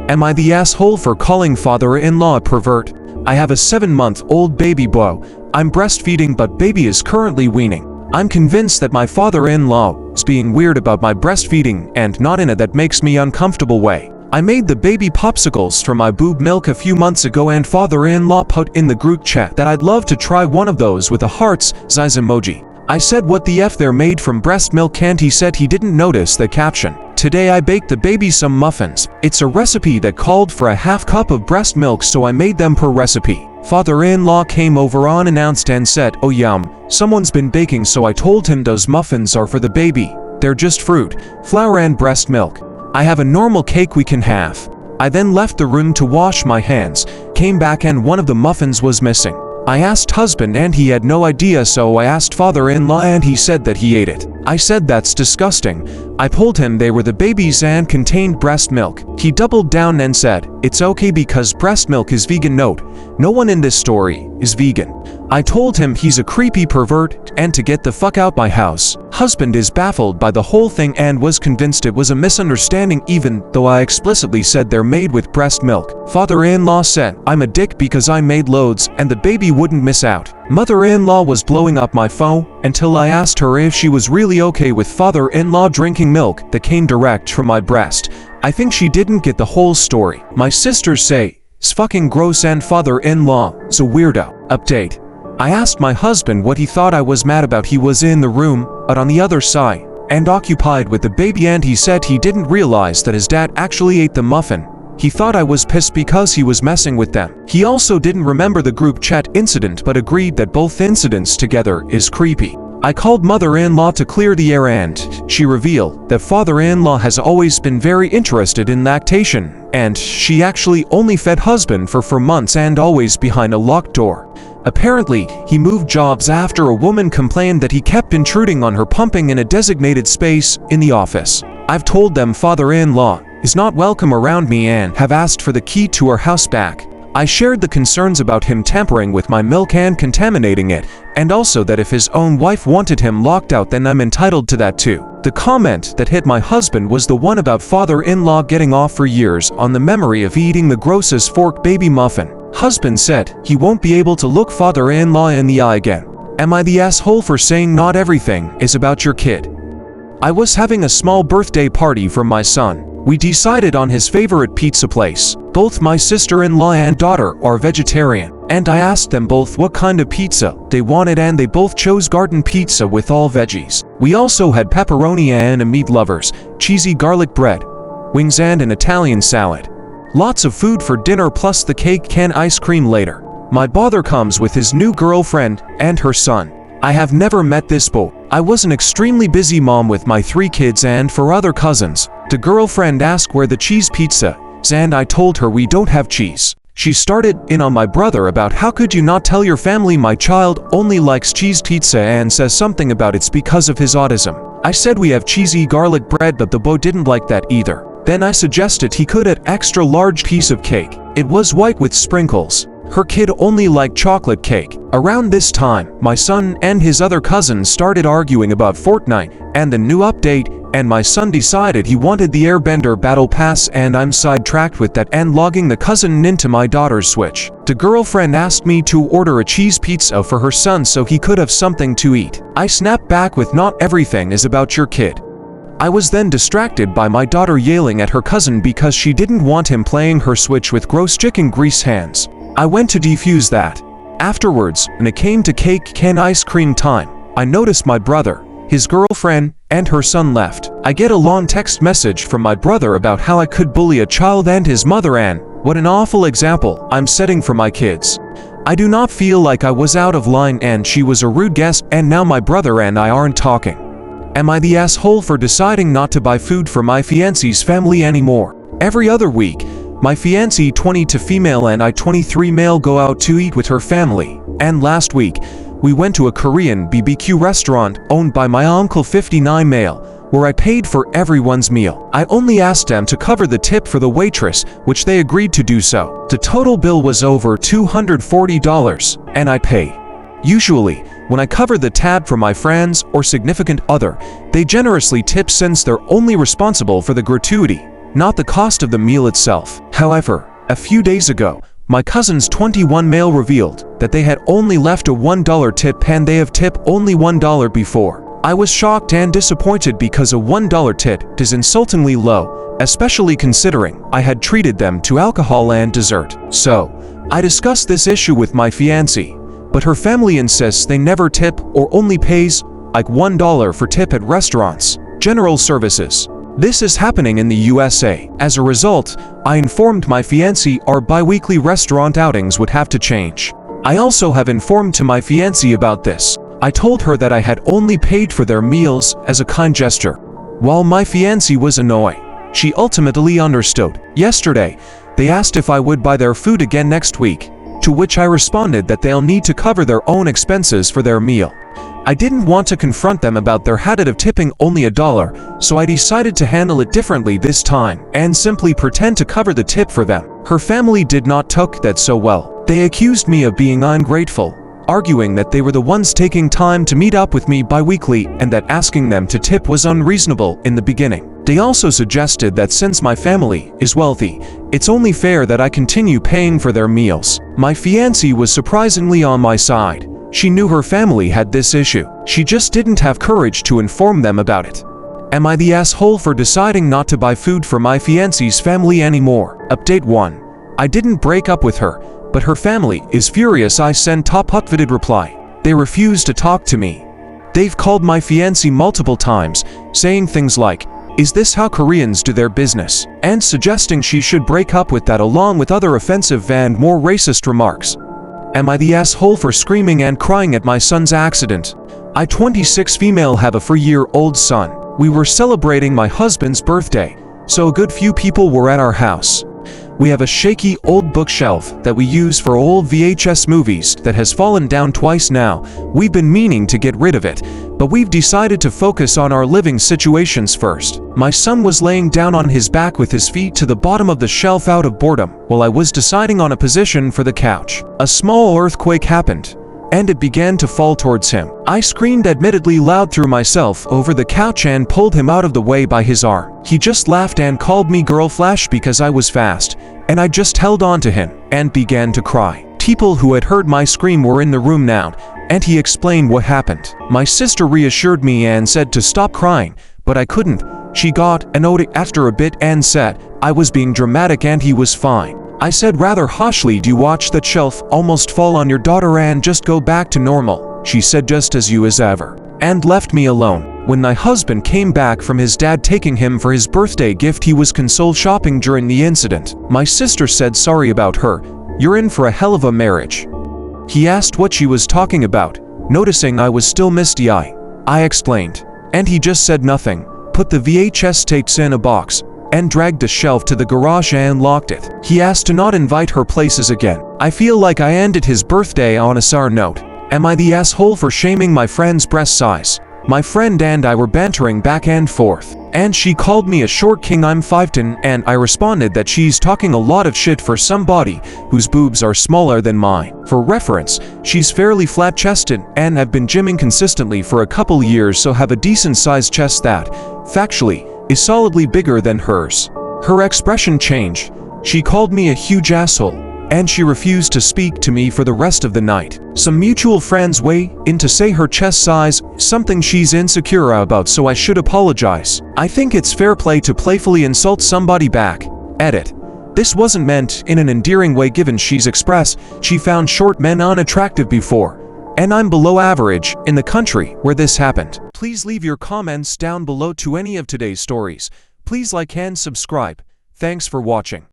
Am I the asshole for calling father-in-law a pervert? I have a 7-month-old baby boy. I'm breastfeeding but baby is currently weaning. I'm convinced that my father-in-law is being weird about my breastfeeding and not in a that makes me uncomfortable way. I made the baby popsicles from my boob milk a few months ago and father-in-law put in the group chat that I'd love to try one of those with a heart's eyes emoji. I said what the F they're made from breast milk and he said he didn't notice the caption. Today I baked the baby some muffins. It's a recipe that called for a half cup of breast milk so I made them per recipe. Father-in-law came over unannounced and said, "Oh yum, someone's been baking," so I told him those muffins are for the baby. They're just fruit, flour and breast milk. I have a normal cake we can have. I then left the room to wash my hands, came back and one of the muffins was missing. I asked husband and he had no idea, so I asked father-in-law and he said that he ate it. I said that's disgusting. I told him they were the baby's and contained breast milk. He doubled down and said, "It's okay because breast milk is vegan." Note, no one in this story is vegan. I told him he's a creepy pervert and to get the fuck out my house. Husband is baffled by the whole thing and was convinced it was a misunderstanding even though I explicitly said they're made with breast milk. Father-in-law said, "I'm a dick because I made loads and the baby wouldn't miss out." Mother-in-law was blowing up my phone until I asked her if she was really okay with father-in-law drinking milk that came direct from my breast. I think she didn't get the whole story. My sisters say, "It's fucking gross and father-in-law is a weirdo." Update. I asked my husband what he thought I was mad about. He was in the room, but on the other side, and occupied with the baby, and he said he didn't realize that his dad actually ate the muffin. He thought I was pissed because he was messing with them. He also didn't remember the group chat incident but agreed that both incidents together is creepy. I called mother-in-law to clear the air and she revealed that father-in-law has always been very interested in lactation and she actually only fed husband for 4 months and always behind a locked door. Apparently, he moved jobs after a woman complained that he kept intruding on her pumping in a designated space in the office. I've told them father-in-law is not welcome around me and have asked for the key to our house back. I shared the concerns about him tampering with my milk and contaminating it, and also that if his own wife wanted him locked out then I'm entitled to that too. The comment that hit my husband was the one about father-in-law getting off for years on the memory of eating the grossest fork baby muffin. Husband said he won't be able to look father-in-law in the eye again. Am I the asshole for saying not everything is about your kid? I was having a small birthday party for my son. We decided on his favorite pizza place. Both my sister-in-law and daughter are vegetarian, and I asked them both what kind of pizza they wanted and they both chose garden pizza with all veggies. We also had pepperoni and a meat lovers, cheesy garlic bread, wings and an Italian salad. Lots of food for dinner plus the cake and ice cream later. My brother comes with his new girlfriend and her son. I have never met this boy. I was an extremely busy mom with my 3 kids and 4 other cousins. The girlfriend asked where the cheese pizza is and I told her we don't have cheese. She started in on my brother about how could you not tell your family my child only likes cheese pizza and says something about it's because of his autism. I said we have cheesy garlic bread but the boy didn't like that either. Then I suggested he could add extra large piece of cake. It was white with sprinkles. Her kid only liked chocolate cake. Around this time, my son and his other cousins started arguing about Fortnite and the new update, and my son decided he wanted the Airbender Battle Pass and I'm sidetracked with that and logging the cousin into my daughter's Switch. The girlfriend asked me to order a cheese pizza for her son so he could have something to eat. I snapped back with not everything is about your kid. I was then distracted by my daughter yelling at her cousin because she didn't want him playing her Switch with gross chicken grease hands. I went to defuse that. Afterwards, when it came to cake and ice cream time, I noticed my brother, his girlfriend, and her son left. I get a long text message from my brother about how I could bully a child and his mother and what an awful example I'm setting for my kids. I do not feel like I was out of line and she was a rude guest and now my brother and I aren't talking. Am I the asshole for deciding not to buy food for my fiancé's family anymore? Every other week, my fiancée 22 female and I 23 male go out to eat with her family, and last week, we went to a Korean BBQ restaurant owned by my uncle 59 male, where I paid for everyone's meal. I only asked them to cover the tip for the waitress, which they agreed to do so. The total bill was over $240, and I pay. Usually, when I cover the tab for my friends or significant other, they generously tip since they're only responsible for the gratuity, not the cost of the meal itself. However, a few days ago, my cousin's 21 male revealed that they had only left a $1 tip and they have tipped only $1 before. I was shocked and disappointed because a $1 tip is insultingly low, especially considering I had treated them to alcohol and dessert. So, I discussed this issue with my fiancée, but her family insists they never tip or only pays like $1 for tip at restaurants, general services. This is happening in the USA. As a result, I informed my fiancée our bi-weekly restaurant outings would have to change. I also have informed to my fiancée about this. I told her that I had only paid for their meals as a kind gesture. While my fiancée was annoyed, she ultimately understood. Yesterday, they asked if I would buy their food again next week, to which I responded that they'll need to cover their own expenses for their meal. I didn't want to confront them about their habit of tipping only $1, so I decided to handle it differently this time and simply pretend to cover the tip for them. Her family did not take that so well. They accused me of being ungrateful, arguing that they were the ones taking time to meet up with me bi-weekly and that asking them to tip was unreasonable in the beginning. They also suggested that since my family is wealthy, it's only fair that I continue paying for their meals. My fiancée was surprisingly on my side. She knew her family had this issue. She just didn't have courage to inform them about it. Am I the asshole for deciding not to buy food for my fiancé's family anymore? Update 1. I didn't break up with her, but her family is furious. I sent top upvoted reply. They refuse to talk to me. They've called my fiancée multiple times, saying things like, "Is this how Koreans do their business?" and suggesting she should break up with that, along with other offensive and more racist remarks. Am I the asshole for screaming and crying at my son's accident? I, 26 female, have a 4-year-old son. We were celebrating my husband's birthday, so a good few people were at our house. We have a shaky old bookshelf that we use for old VHS movies that has fallen down twice now. We've been meaning to get rid of it, but we've decided to focus on our living situations first. My son was laying down on his back with his feet to the bottom of the shelf out of boredom, while I was deciding on a position for the couch. A small earthquake happened, and it began to fall towards him. I screamed admittedly loud through myself over the couch and pulled him out of the way by his arm. He just laughed and called me girl flash because I was fast, and I just held on to him and began to cry. People who had heard my scream were in the room now, and he explained what happened. My sister reassured me and said to stop crying, but I couldn't. She got annoyed after a bit and said I was being dramatic and he was fine. I said rather harshly, "Do you watch that shelf almost fall on your daughter and just go back to normal?" She said, "Just as you as ever," and left me alone. When my husband came back from his dad taking him for his birthday gift, he was console shopping during the incident. My sister said sorry about her. "You're in for a hell of a marriage." He asked what she was talking about, noticing I was still misty-eyed. I explained, and he just said nothing, put the VHS tapes in a box, and dragged the shelf to the garage and locked it. He asked to not invite her places again. I feel like I ended his birthday on a sour note. Am I the asshole for shaming my friend's breast size? My friend and I were bantering back and forth, and she called me a short king. I'm 5'10", and I responded that she's talking a lot of shit for somebody whose boobs are smaller than mine. For reference, she's fairly flat-chested and have been gymming consistently for a couple years, so have a decent-sized chest that, factually, is solidly bigger than hers. Her expression changed. She called me a huge asshole, and she refused to speak to me for the rest of the night. Some mutual friends weigh in to say her chest size is something she's insecure about, so I should apologize. I think it's fair play to playfully insult somebody back. Edit. This wasn't meant in an endearing way, given she's expressed she found short men unattractive before, and I'm below average in the country where this happened. Please leave your comments down below to any of today's stories. Please like and subscribe. Thanks for watching.